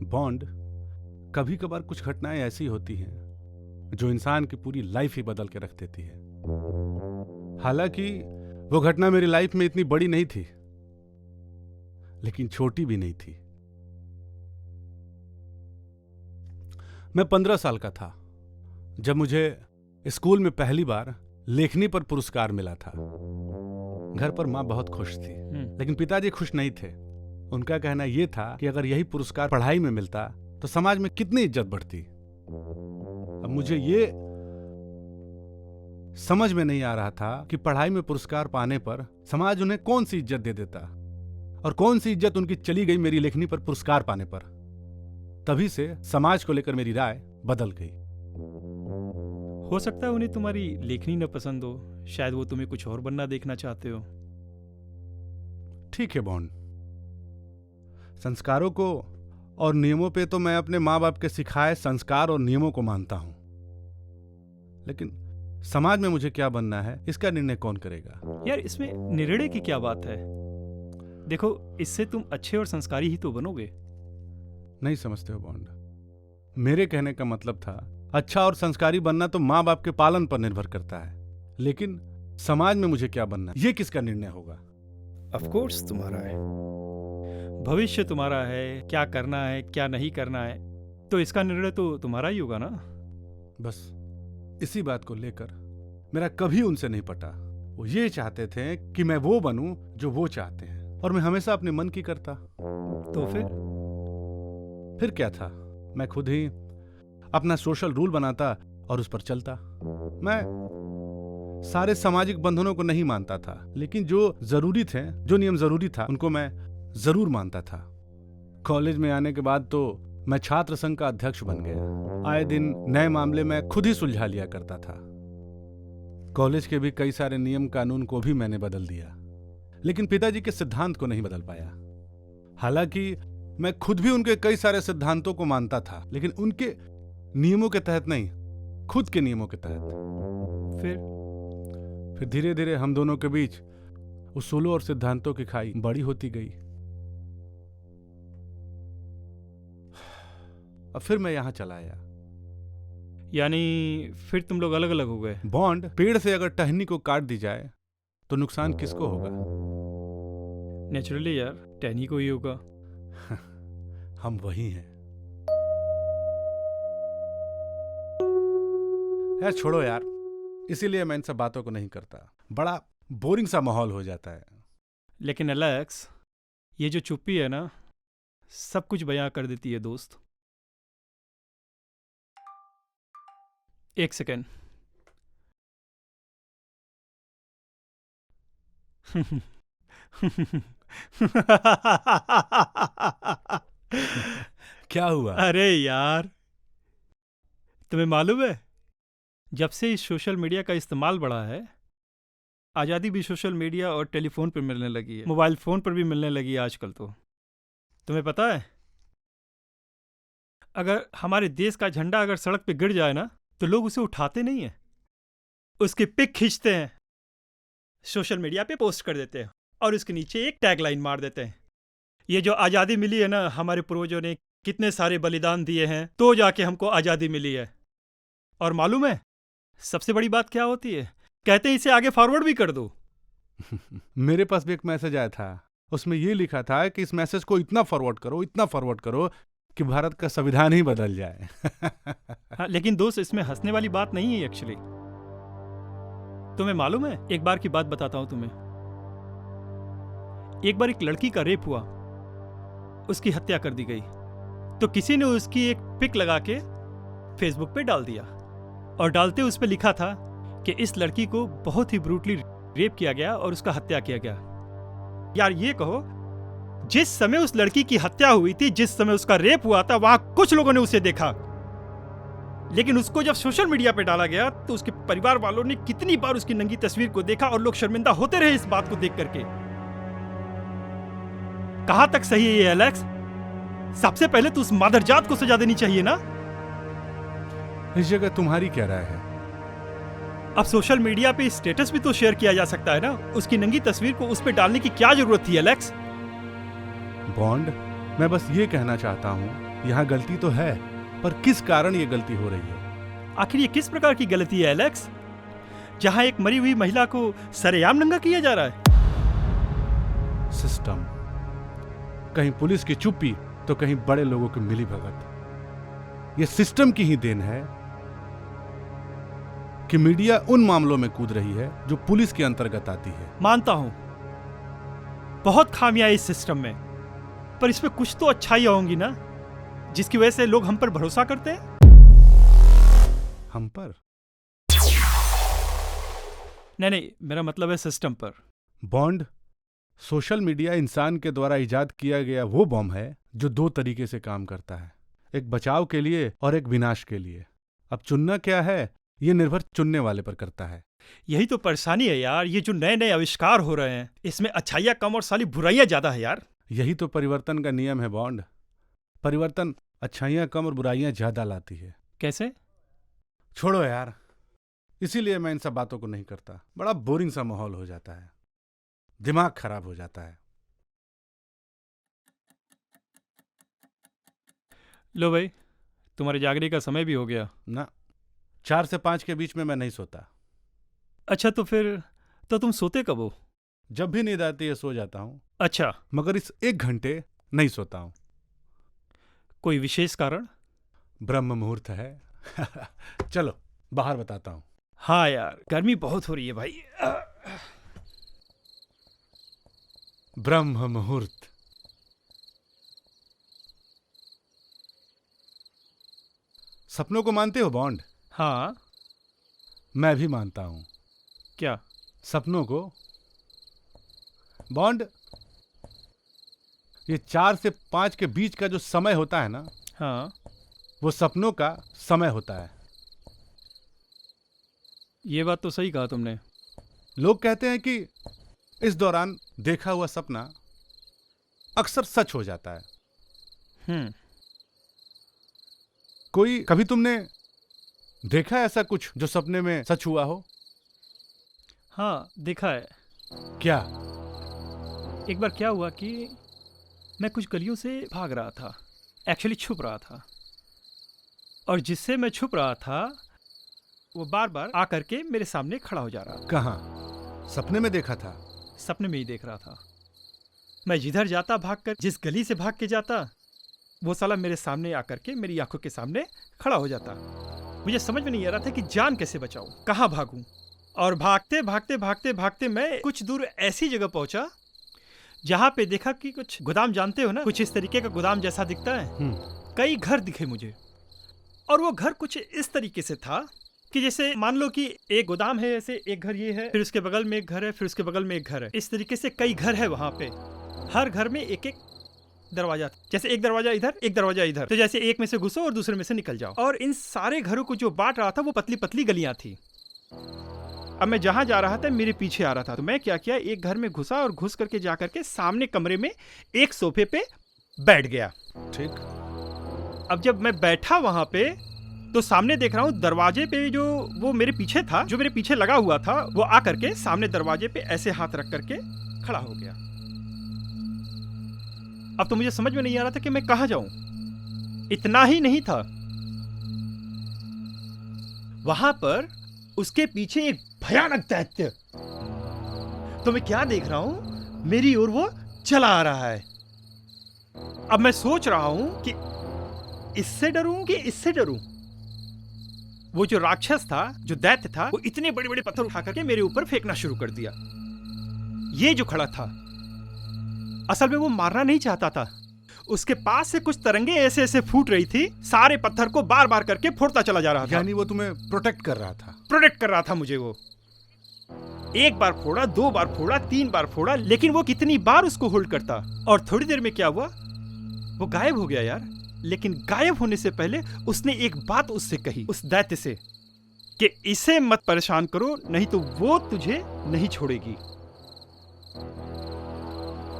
बॉन्ड, कभी कभार कुछ घटनाएं ऐसी होती हैं जो इंसान की पूरी लाइफ ही बदल के रख देती है। हालांकि वो घटना मेरी लाइफ में इतनी बड़ी नहीं थी, लेकिन छोटी भी नहीं थी। मैं 15 साल का था जब मुझे स्कूल में पहली बार लेखनी पर पुरस्कार मिला था। घर पर माँ बहुत खुश थी, लेकिन पिताजी खुश नहीं थे। उनका कहना यह था कि अगर यही पुरस्कार पढ़ाई में मिलता तो समाज में कितनी इज्जत बढ़ती। अब मुझे ये समझ में नहीं आ रहा था कि पढ़ाई में पुरस्कार पाने पर समाज उन्हें कौन सी इज्जत दे देता, और कौन सी इज्जत उनकी चली गई मेरी लेखनी पर पुरस्कार पाने पर। तभी से समाज को लेकर मेरी राय बदल गई। हो सकता है उन्हें तुम्हारी लेखनी न पसंद हो, शायद वो तुम्हें कुछ और बनना देखना चाहते हो। ठीक है बॉन्ड, संस्कारों को और नियमों पे तो मैं अपने माँ बाप के सिखाए संस्कार और नियमों को मानता हूं, लेकिन समाज में मुझे क्या बनना है इसका निर्णय कौन करेगा? यार इसमें निर्णय की क्या बात है? देखो, इससे तुम अच्छे और संस्कारी ही तो बनोगे। नहीं समझते हो बॉन्ड, मेरे कहने का मतलब था अच्छा और संस्कारी बनना तो माँ बाप के पालन पर निर्भर करता है, लेकिन समाज में मुझे क्या बनना है ये किसका निर्णय होगा? ऑफ कोर्स तुम्हारा है, भविष्य तुम्हारा है, क्या करना है क्या नहीं करना है, तो इसका निर्णय तो तुम्हारा ही होगा ना। बस इसी बात को लेकर मेरा कभी उनसे नहीं पटा। वो ये चाहते थे कि मैं वो बनूं जो वो चाहते हैं, और मैं हमेशा अपने मन की करता। तो फिर क्या था, मैं खुद ही अपना सोशल रूल बनाता और उस पर चलता। मैं सारे सामाजिक बंधनों को नहीं मानता था, लेकिन जो जरूरी थे, जो नियम जरूरी था, उनको मैं जरूर मानता था। कॉलेज में आने के बाद तो मैं छात्र संघ का अध्यक्ष बन गया। आए दिन नए मामले मैं खुद ही सुलझा लिया करता था। कॉलेज के भी कई सारे नियम कानून को भी मैंने बदल दिया, लेकिन पिताजी के सिद्धांत को नहीं बदल पाया। हालांकि मैं खुद भी उनके कई सारे सिद्धांतों को मानता था, लेकिन उनके नियमों के तहत नहीं, खुद के नियमों के तहत। फिर धीरे धीरे हम दोनों के बीच उसूलों और सिद्धांतों की खाई बड़ी होती गई। अब फिर मैं यहां चला आया। यानी फिर तुम लोग अलग अलग हो गए? बॉन्ड, पेड़ से अगर टहनी को काट दी जाए तो नुकसान किसको होगा? नेचुरली यार, टैनी को ही होगा। हम वही हैं। यार छोड़ो यार, इसीलिए मैं इन सब बातों को नहीं करता। बड़ा बोरिंग सा माहौल हो जाता है। लेकिन एलेक्स, ये जो चुप्पी है ना, सब कुछ बयां कर देती है दोस्त। एक सेकेंड। क्या हुआ? अरे यार, तुम्हें मालूम है, जब से इस सोशल मीडिया का इस्तेमाल बढ़ा है, आज़ादी भी सोशल मीडिया और टेलीफोन पर मिलने लगी है, मोबाइल फ़ोन पर भी मिलने लगी है आजकल। तो तुम्हें पता है, अगर हमारे देश का झंडा अगर सड़क पे गिर जाए ना, तो लोग उसे उठाते नहीं हैं, उसकी पिक खींचते हैं, सोशल मीडिया पे पोस्ट कर देते हैं और उसके नीचे एक टैगलाइन मार देते हैं, ये जो आज़ादी मिली है ना, हमारे पूर्वजों ने कितने सारे बलिदान दिए हैं, तो जाके हमको आज़ादी मिली है। और मालूम है सबसे बड़ी बात क्या होती है? कहते हैं इसे आगे फॉरवर्ड भी कर दो। मेरे पास भी एक मैसेज आया था, उसमें ये लिखा था कि इस मैसेज को इतना फॉरवर्ड करो कि भारत का संविधान ही बदल जाए। हाँ, लेकिन दोस्त, इसमें हंसने वाली बात नहीं है एक्चुअली। तुम्हें मालूम है, एक बार की बात बताता हूं तुम्हें। एक बार एक लड़की का रेप हुआ, उसकी हत्या कर दी गई, तो किसी ने उसकी एक पिक लगा के फेसबुक पे डाल दिया और डालते उस पे लिखा था कि इस लड़की को बहुत ही ब्रूटली रेप किया गया और उसका हत्या किया गया। यार ये कहो, जिस समय उस लड़की की हत्या हुई थी, जिस समय उसका रेप हुआ था, वहां कुछ लोगों ने उसे देखा, लेकिन उसको जब सोशल मीडिया पे डाला गया तो उसके परिवार वालों ने कितनी बार उसकी नंगी तस्वीर को देखा और लोग शर्मिंदा होते रहे इस बात को देख करके। कहां तक सही है ये एलेक्स? सबसे पहले तो उस मादरजात को सजा देनी चाहिए ना। इस जगह तुम्हारी क्या राय है? अब सोशल मीडिया पे स्टेटस भी तो शेयर किया जा सकता है ना, उसकी नंगी तस्वीर को उस पे डालने की क्या जरूरत थी एलेक्स? बॉन्ड, मैं बस ये कहना चाहता हूँ, यहाँ गलती तो है, पर किस कारण ये गलती हो रही है? आखिर ये किस प्रकार की गलती है एलेक्स, जहां एक मरी हुई महिला को सरेआम नंगा किया जा रहा है? सिस्टम, कहीं पुलिस की चुप्पी तो कहीं बड़े लोगों की मिलीभगत। ये सिस्टम की ही देन है कि मीडिया उन मामलों में कूद रही है जो पुलिस के अंतर्गत आती है। मानता हूं बहुत खामियां इस सिस्टम में, पर इसमें कुछ तो अच्छाइयां होंगी ना, जिसकी वजह से लोग हम पर भरोसा करते हैं। हम पर? नहीं, मेरा मतलब है सिस्टम पर। बॉन्ड, सोशल मीडिया इंसान के द्वारा इजाद किया गया वो बम है जो दो तरीके से काम करता है, एक बचाव के लिए और एक विनाश के लिए। अब चुनना क्या है, ये निर्भर चुनने वाले पर करता है। यही तो परेशानी है यार, ये जो नए नए आविष्कार हो रहे हैं, इसमें अच्छाइयां कम और साली बुराइयां ज्यादा है यार। यही तो परिवर्तन का नियम है बॉन्ड। परिवर्तन अच्छाइयां कम और बुराइयां ज्यादा लाती है। कैसे? छोड़ो यार, इसीलिए मैं इन सब बातों को नहीं करता। बड़ा बोरिंग सा माहौल हो जाता है, दिमाग खराब हो जाता है। लो भाई, तुम्हारे जागने का समय भी हो गया ना, 4 से 5 के बीच में मैं नहीं सोता। अच्छा, तो फिर तो तुम सोते कब हो? जब भी नींद आती है सो जाता हूँ, अच्छा, मगर इस 1 घंटे नहीं सोता हूँ। कोई विशेष कारण? ब्रह्म मुहूर्त है। चलो बाहर बताता हूँ। हाँ यार, गर्मी बहुत हो रही है भाई। ब्रह्म मुहूर्त। सपनों को मानते हो बॉन्ड? हाँ। मैं भी मानता हूँ। क्या? सपनों को। बॉन्ड, ये 4 से 5 के बीच का जो समय होता है ना, हाँ, वो सपनों का समय होता है। ये बात तो सही कहा तुमने। लोग कहते हैं कि इस दौरान देखा हुआ सपना अक्सर सच हो जाता है। कोई कभी तुमने देखा ऐसा कुछ जो सपने में सच हुआ हो? हाँ, देखा है। क्या? एक बार क्या हुआ कि मैं कुछ गलियों से भाग रहा था, एक्चुअली छुप रहा था, और जिससे मैं छुप रहा था वो बार बार आकर के मेरे सामने खड़ा हो जा रहा था। कहाँ? सपने में देखा था? सपने में ही देख रहा था। मैं जिधर जाता भागकर, जिस गली से भाग के जाता, वो साला मेरे सामने आकर के मेरी आंखों के सामने खड़ा हो जाता। मुझे समझ में नहीं आ रहा था कि जान कैसे बचाऊं, कहाँ भागूं। और भागते भागते भागते भागते मैं कुछ दूर ऐसी जगह पहुंचा जहां पे देखा कि कुछ गोदाम, जानते हो ना, कुछ इस तरीके का गोदाम जैसा दिखता है। कई घर दिखे मुझे, और वो घर कुछ इस तरीके से था कि जैसे मान लो कि एक गोदाम है, ऐसे एक घर ये है, फिर उसके बगल में एक घर है, फिर उसके बगल में एक घर है, इस तरीके से कई घर है वहां पे। हर घर में एक एक दरवाजा था, जैसे एक दरवाजा इधर एक दरवाजा इधर, तो जैसे एक में से घुसो और दूसरे में से निकल जाओ। और इन सारे घरों को जो बांट रहा था वो पतली पतली गलियां थी। अब मैं जहां जा रहा था मेरे पीछे आ रहा था, तो मैं क्या किया, एक घर में घुसा और घुस करके जा करके सामने कमरे में एक सोफे पे बैठ गया। ठीक। अब जब मैं बैठा वहां पे, तो सामने देख रहा हूँ दरवाजे पे जो वो मेरे पीछे था, जो मेरे पीछे लगा हुआ था, वो आकर के सामने दरवाजे पे ऐसे हाथ रख करके खड़ा हो गया। अब तो मुझे समझ में नहीं आ रहा था कि मैं कहां जाऊं। इतना ही नहीं था, वहां पर उसके पीछे एक भयानक दैत्य। तो मैं क्या देख रहा हूं, मेरी ओर वो चला आ रहा है। अब मैं सोच रहा हूं कि इससे डरूं कि इससे डरूं। वो जो राक्षस था, जो दैत्य था, वो इतने बड़े बड़े पत्थर उठा करके मेरे ऊपर फेंकना शुरू कर दिया। ये जो खड़ा था, असल में वो मारना नहीं चाहता था। उसके पास से कुछ तरंगे ऐसे ऐसे फूट रही थी, सारे पत्थर को बार बार करके फोड़ता चला जा रहा था। यानी वो तुम्हें प्रोटेक्ट कर रहा था? प्रोटेक्ट कर रहा था मुझे वो। एक बार फोड़ा, दो बार फोड़ा, तीन बार फोड़ा, लेकिन वो कितनी बार उसको होल्ड करता। और थोड़ी देर में क्या हुआ, वो गायब हो गया यार। लेकिन गायब होने से पहले उसने एक बात उससे कही, उस दैत्य से, कि इसे मत परेशान करो, नहीं तो वो तुझे नहीं छोड़ेगी।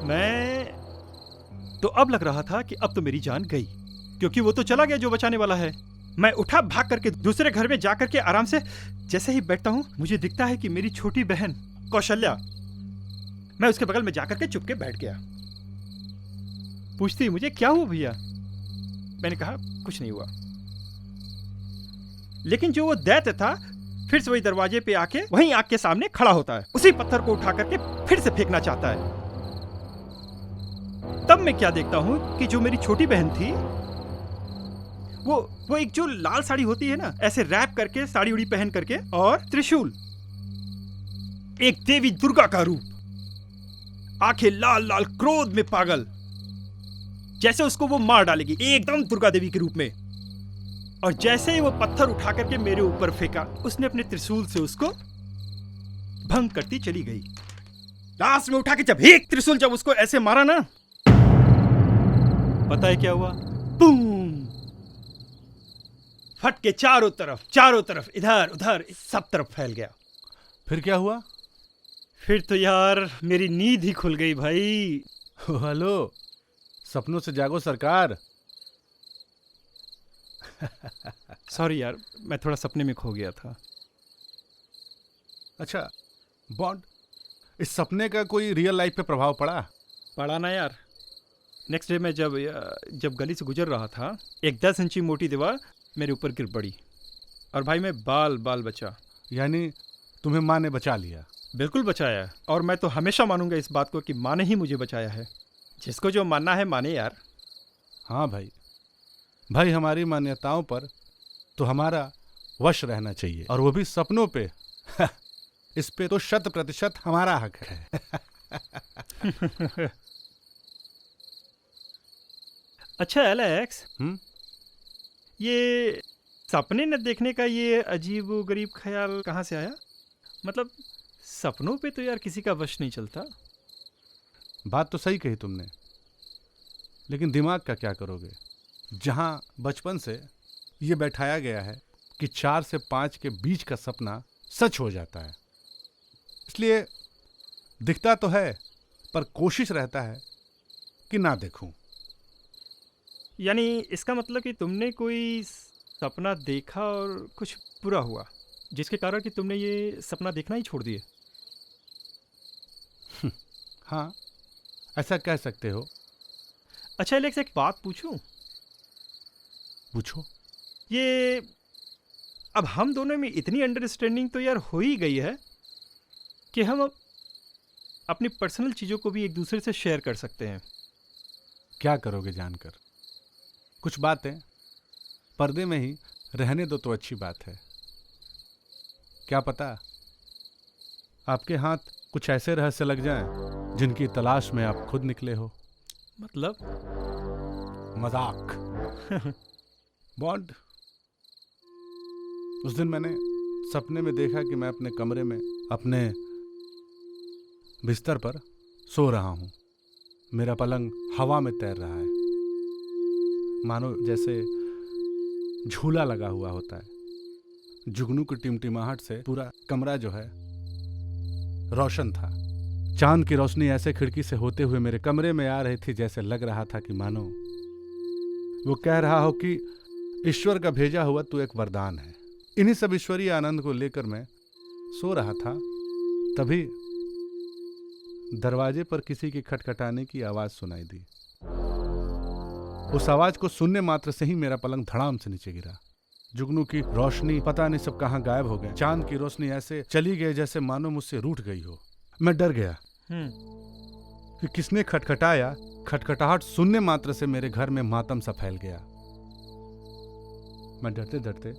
मैं तो अब लग रहा था कि अब तो मेरी जान गई, क्योंकि वो तो चला गया जो बचाने वाला है। मैं उठा, भाग करके दूसरे घर में जाकर के आराम से जैसे ही बैठता हूं, मुझे दिखता है कि मेरी छोटी बहन कौशल्या, मैं उसके बगल में जाकर के चुपके बैठ गया। पूछती मुझे, क्या हुआ भैया? मैंने कहा कुछ नहीं हुआ। लेकिन जो वो दैत्य था फिर से वही दरवाजे पे आके वहीं आग के सामने खड़ा होता है, उसी पत्थर को उठा करके फिर से फेंकना चाहता है। तब मैं क्या देखता हूं कि जो मेरी छोटी बहन थी, वो एक जो लाल साड़ी होती है ना, ऐसे रैप करके, साड़ी उड़ी पहन करके, और त्रिशूल, एक देवी दुर्गा का रूप, आंखें लाल लाल, क्रोध में पागल, जैसे उसको वो मार डालेगी, एकदम दुर्गा देवी के रूप में। और जैसे ही वो पत्थर उठा करके मेरे ऊपर फेंका, उसने अपने त्रिशूल से उसको भंग करती चली गई। लास्ट में उठा के जब एक त्रिशूल जब उसको ऐसे मारा ना, पता है क्या हुआ? बूम! फट के चारों तरफ, इधर उधर सब तरफ फैल गया। फिर क्या हुआ? फिर तो यार मेरी नींद ही खुल गई भाई। हेलो, सपनों से जागो सरकार। सॉरी यार, मैं थोड़ा सपने में खो गया था। अच्छा बॉन्ड, इस सपने का कोई रियल लाइफ पे प्रभाव पड़ा? पड़ा ना यार। नेक्स्ट डे मैं जब गली से गुजर रहा था, एक 10 इंची मोटी दीवार मेरे ऊपर गिर पड़ी, और भाई मैं बाल बचा। यानी तुम्हें माँ ने बचा लिया? बिल्कुल बचाया, और मैं तो हमेशा मानूंगा इस बात को कि माँ ने ही मुझे बचाया है। जिसको जो मानना है माने यार। हाँ भाई, हमारी मान्यताओं पर तो हमारा वश रहना चाहिए, और वो भी सपनों पे। इस पे तो 100% हमारा हक है। अच्छा एलेक्स, ये सपने न देखने का ये अजीब गरीब ख्याल कहाँ से आया? मतलब सपनों पे तो यार किसी का वश नहीं चलता। बात तो सही कही तुमने, लेकिन दिमाग का क्या करोगे? जहां बचपन से ये बैठाया गया है कि 4 से 5 के बीच का सपना सच हो जाता है, इसलिए दिखता तो है पर कोशिश रहता है कि ना देखूं। यानी इसका मतलब कि तुमने कोई सपना देखा और कुछ बुरा हुआ, जिसके कारण कि तुमने ये सपना देखना ही छोड़ दिए। हाँ, ऐसा कह सकते हो। अच्छा एलेक्स, एक बात पूछूं? पूछो। ये अब हम दोनों में इतनी अंडरस्टैंडिंग तो यार हो ही गई है कि हम अब अपनी पर्सनल चीज़ों को भी एक दूसरे से शेयर कर सकते हैं। क्या करोगे जानकर? कुछ बातें पर्दे में ही रहने दो तो अच्छी बात है। क्या पता आपके हाथ कुछ ऐसे रहस्य लग जाएं जिनकी तलाश में आप खुद निकले हो। मतलब? मजाक। बॉन्ड, उस दिन मैंने सपने में देखा कि मैं अपने कमरे में अपने बिस्तर पर सो रहा हूं। मेरा पलंग हवा में तैर रहा है, मानो जैसे झूला लगा हुआ होता है। जुगनू की टिमटिमाहट से पूरा कमरा जो है रोशन था। चांद की रोशनी ऐसे खिड़की से होते हुए मेरे कमरे में आ रही थी जैसे लग रहा था कि मानो वो कह रहा हो कि ईश्वर का भेजा हुआ तू एक वरदान है। इन्हीं सब ईश्वरीय आनंद को लेकर मैं सो रहा था, तभी दरवाजे पर किसी के खटखटाने की आवाज सुनाई दी। उस आवाज को सुनने मात्र से ही मेरा पलंग धड़ाम से नीचे गिरा। जुगनू की रोशनी पता नहीं सब कहां गायब हो गए। चांद की रोशनी ऐसे चली गई जैसे मानो मुझसे रूठ गई हो। मैं डर गया कि किसने खटखटाया। खटखटाहट सुनने मात्र से मेरे घर में मातम सा फैल गया। मैं डरते डरते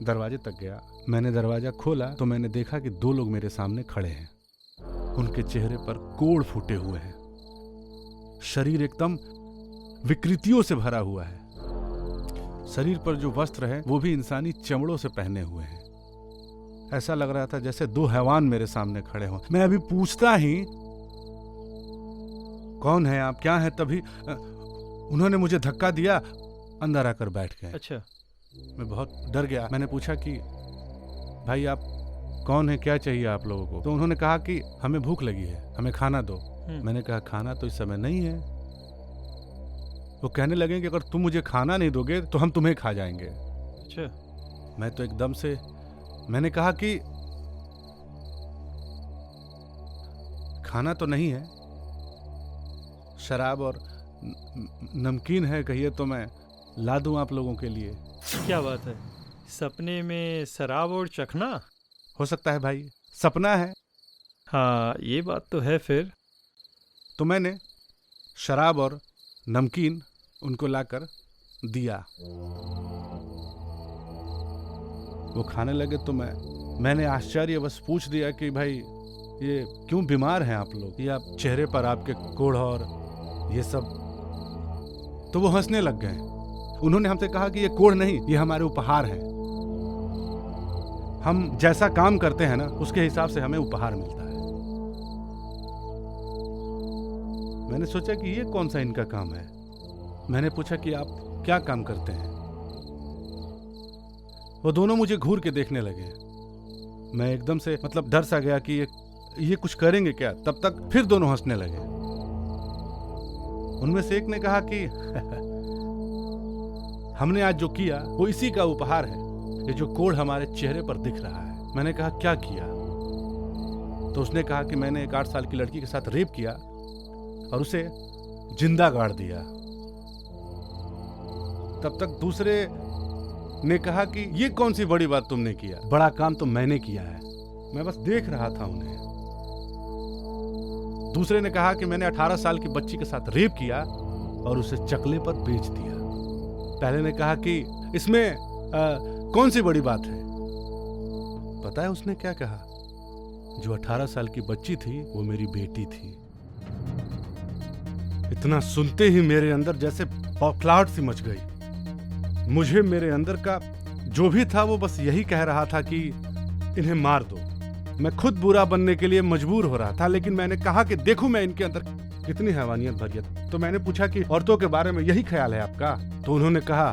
दरवाजे तक गया। मैंने दरवाजा खोला तो मैंने देखा कि दो लोग मेरे सामने खड़े हैं। उनके चेहरे पर कोढ़ फूटे हुए हैं। शरीर एकदम विकृतियों से भरा हुआ है। शरीर पर जो वस्त्र है वो भी इंसानी चमड़ों से पहने हुए हैं। ऐसा लग रहा था जैसे दो हैवान मेरे सामने खड़े हों। मैं अभी पूछता ही कौन है आप, क्या है, तभी उन्होंने मुझे धक्का दिया, अंदर आकर बैठ गए। अच्छा। मैं बहुत डर गया। मैंने पूछा कि भाई आप कौन है, क्या चाहिए आप लोगों को? तो उन्होंने कहा कि हमें भूख लगी है, हमें खाना दो। मैंने कहा खाना तो इस समय नहीं है। वो कहने लगे कि अगर तुम मुझे खाना नहीं दोगे तो हम तुम्हें खा जाएंगे। अच्छा। मैं तो एकदम से मैंने कहा कि खाना तो नहीं है, शराब और नमकीन है, कहिए तो मैं ला दूं आप लोगों के लिए। क्या बात है, सपने में शराब और चखना? हो सकता है भाई, सपना है। हाँ, ये बात तो है। फिर तो मैंने शराब और नमकीन उनको लाकर दिया। वो खाने लगे तो मैंने आश्चर्यवश पूछ दिया कि भाई ये क्यों बीमार हैं आप लोग, ये आप चेहरे पर आपके कोढ़ और ये सब। तो वो हंसने लग गए। उन्होंने हमसे कहा कि ये कोढ़ नहीं, ये हमारे उपहार हैं। हम जैसा काम करते हैं ना उसके हिसाब से हमें उपहार मिलता है। मैंने सोचा कि ये कौन सा इनका काम है। मैंने पूछा कि आप क्या काम करते हैं? वो दोनों मुझे घूर के देखने लगे। मैं एकदम से डर सा गया कि ये कुछ करेंगे क्या। तब तक फिर दोनों हंसने लगे। उनमें से एक ने कहा कि हमने आज जो किया वो इसी का उपहार है, ये जो कोढ़ हमारे चेहरे पर दिख रहा है। मैंने कहा क्या किया? तो उसने कहा कि मैंने एक 8 साल की लड़की के साथ रेप किया और उसे जिंदा गाड़ दिया। तब तक दूसरे ने कहा कि ये कौन सी बड़ी बात तुमने किया, बड़ा काम तो मैंने किया है, मैं बस देख रहा था उन्हें। दूसरे ने कहा कि मैंने 18 साल की बच्ची के साथ रेप किया और उसे चकले पर बेच दिया। पहले ने कहा कि इसमें कौन सी बड़ी बात है। पता है उसने क्या कहा? जो 18 साल की बच्ची थी वो मेरी बेटी थी। इतना सुनते ही मेरे अंदर जैसे बौखलाहट सी मच गई। मुझे मेरे अंदर का जो भी था वो बस यही कह रहा था कि इन्हें मार दो। मैं खुद बुरा बनने के लिए मजबूर हो रहा था, लेकिन मैंने कहा कि देखो मैं इनके अंदर कितनी हैवानियत भरी है। तो मैंने पूछा कि औरतों के बारे में यही ख्याल है आपका? तो उन्होंने कहा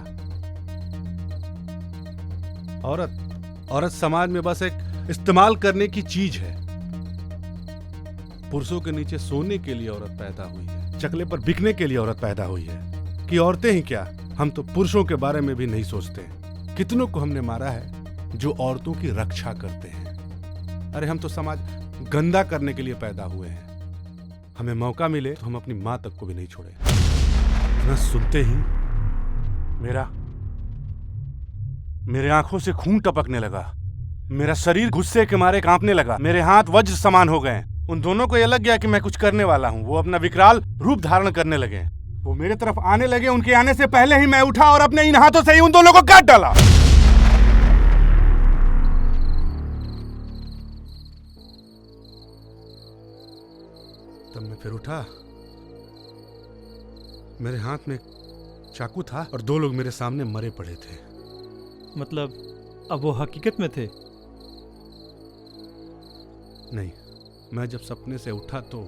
औरत समाज में बस एक इस्तेमाल करने की चीज है। पुरुषों के नीचे सोने के लिए औरत पैदा हुई है, चकले पर बिकने के लिए औरत पैदा हुई है। कि औरतें ही क्या, हम तो पुरुषों के बारे में भी नहीं सोचते। कितनों को हमने मारा है जो औरतों की रक्षा करते हैं। अरे हम तो समाज गंदा करने के लिए पैदा हुए हैं। हमें मौका मिले तो हम अपनी मां तक को भी नहीं छोड़े। इतना सुनते ही मेरे आंखों से खून टपकने लगा। मेरा शरीर गुस्से के मारे कांपने लगा, मेरे हाथ वज्र समान हो गए। उन दोनों को यह लग गया कि मैं कुछ करने वाला हूँ। वो अपना विकराल रूप धारण करने लगे। वो मेरे तरफ आने लगे। उनके आने से पहले ही मैं उठा और अपने इन हाथों से ही उन दोनों को काट डाला। तब मैं फिर उठा। मेरे हाथ में चाकू था और दो लोग मेरे सामने मरे पड़े थे। मतलब अब वो हकीकत में थे? नहीं, मैं जब सपने से उठा तो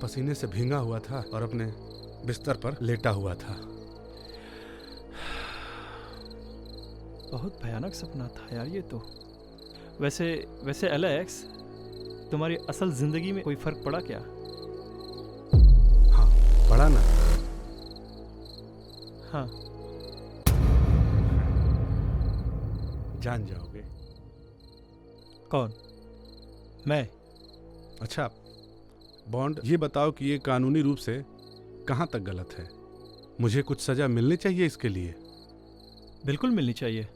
पसीने से भींगा हुआ था और अपने बिस्तर पर लेटा हुआ था। बहुत भयानक सपना था यार ये तो। वैसे एलेक्स, तुम्हारी असल जिंदगी में कोई फर्क पड़ा क्या? हाँ, पड़ा ना। हाँ। जान जाओगे। कौन? मैं? अच्छा बॉन्ड, ये बताओ कि ये कानूनी रूप से कहाँ तक गलत है? मुझे कुछ सजा मिलनी चाहिए इसके लिए? बिल्कुल मिलनी चाहिए।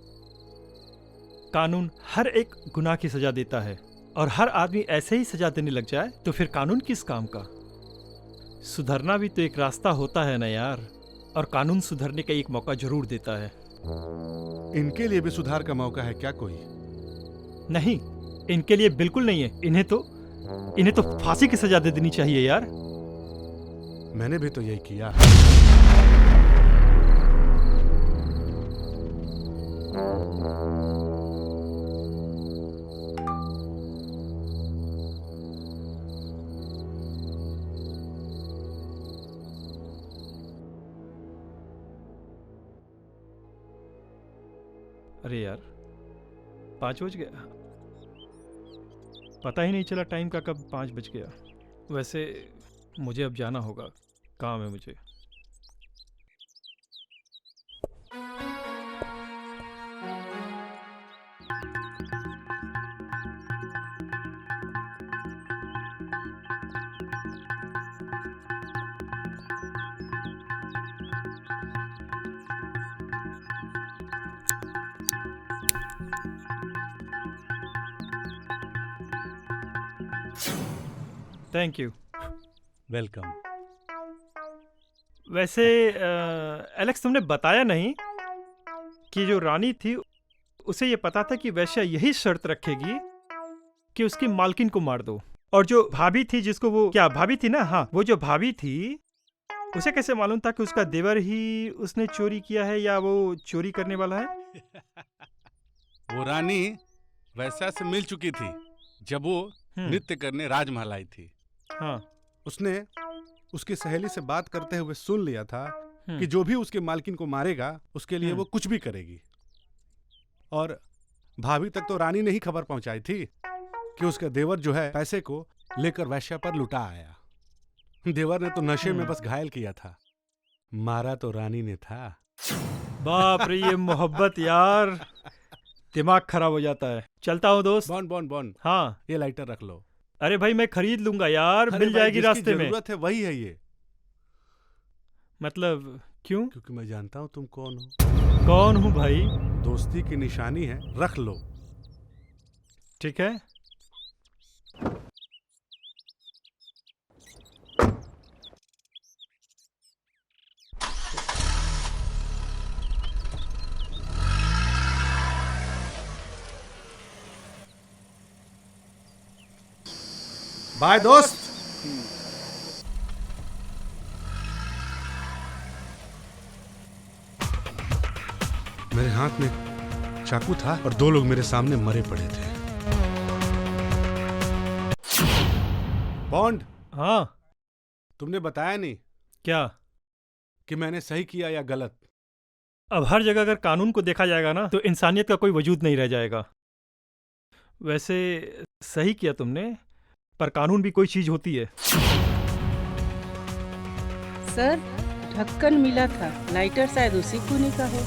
कानून हर एक गुनाह की सजा देता है, और हर आदमी ऐसे ही सजा देने लग जाए तो फिर कानून किस काम का? सुधरना भी तो एक रास्ता होता है ना यार, और कानून सुधरने का एक मौका जरूर देता है। इनके लिए भी सुधार का मौका है क्या कोई? नहीं, इनके लिए बिल्कुल नहीं है। इन्हें तो फांसी की सजा दे देनी चाहिए यार। मैंने भी तो यही किया। अरे यार, 5 बज गया। पता ही नहीं चला टाइम का कब 5 बज गया। वैसे मुझे अब जाना होगा, काम है मुझे। Thank you. वेलकम। वैसे एलेक्स, तुमने बताया नहीं कि जो रानी थी उसे ये पता था कि वैश्या यही शर्त रखेगी कि उसकी मालकिन को मार दो, और जो भाभी थी, जिसको वो क्या भाभी थी ना, हाँ, वो जो भाभी थी उसे कैसे मालूम था कि उसका देवर ही उसने चोरी किया है या वो चोरी करने वाला है? वो रानी वैश्या से मिल चुकी थी जब वो नृत्य करने राजमहल आई थी। हाँ। उसने उसकी सहेली से बात करते हुए सुन लिया था कि जो भी उसके मालकिन को मारेगा उसके लिए वो कुछ भी करेगी। और भाभी तक तो रानी ने ही खबर पहुंचाई थी कि उसका देवर जो है पैसे को लेकर वैश्या पर लुटा आया। देवर ने तो नशे में बस घायल किया था, मारा तो रानी ने था। बाप रे, ये मोहब्बत यार, दिमाग खराब हो जाता है। चलता हूँ दोस्त। बॉन्ड, हाँ। ये लाइटर रख लो। अरे भाई, मैं खरीद लूंगा यार, मिल जाएगी रास्ते में। जरूरत है वही है ये। मतलब क्यों? क्योंकि मैं जानता हूँ तुम कौन हो। कौन हूँ भाई? दोस्ती की निशानी है, रख लो। ठीक है। बाय दोस्त। मेरे हाथ में चाकू था और दो लोग मेरे सामने मरे पड़े थे। बॉन्ड। हाँ। तुमने बताया नहीं क्या? कि मैंने सही किया या गलत। अब हर जगह अगर कानून को देखा जाएगा ना तो इंसानियत का कोई वजूद नहीं रह जाएगा। वैसे सही किया तुमने, पर कानून भी कोई चीज होती है। सर, ढक्कन मिला था, लाइटर शायद उसी कोने का हो।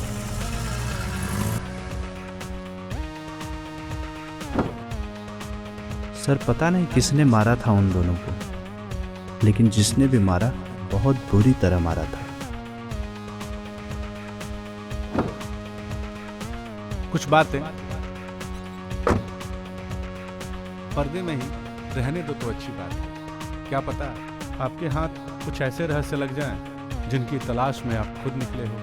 सर, पता नहीं किसने मारा था उन दोनों को, लेकिन जिसने भी मारा बहुत बुरी तरह मारा था। कुछ बातें पर्दे में ही रहने दो तो अच्छी बात है। क्या पता आपके हाथ कुछ ऐसे रहस्य लग जाएं जिनकी तलाश में आप खुद निकले हो।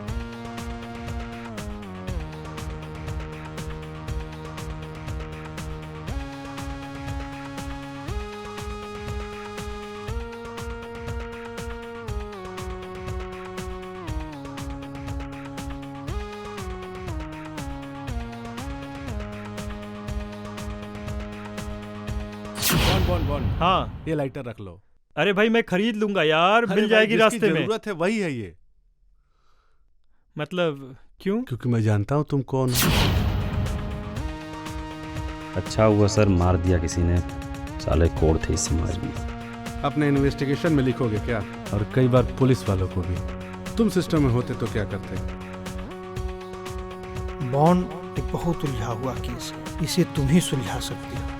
बॉन हाँ। ये लाइटर रख लो। अरे भाई मैं खरीद लूंगा यार, अरे मिल भाई, जाएगी जिसकी रास्ते में। जरूरत है वही है ये। मतलब क्यों? क्योंकि मैं जानता हूँ तुम कौन हो। अच्छा हुआ सर, मार दिया किसी ने, साले कोड़ थे इस समाज में। अपने इन्वेस्टिगेशन में लिखोगे क्या? और कई बार पुलिस वालों को भी। तुम सिस्टम में होते तो क्या करते? बॉन्ड एक बहुत उलझा हुआ केस है, इसे तुम ही सुलझा सकती हो।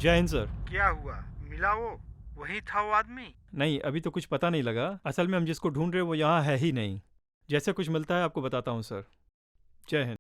जय हिंद सर। क्या हुआ, मिला वो? वही था वो आदमी? नहीं, अभी तो कुछ पता नहीं लगा। असल में हम जिसको ढूंढ रहे हैं वो यहाँ है ही नहीं। जैसे कुछ मिलता है आपको बताता हूँ सर। जय हिंद।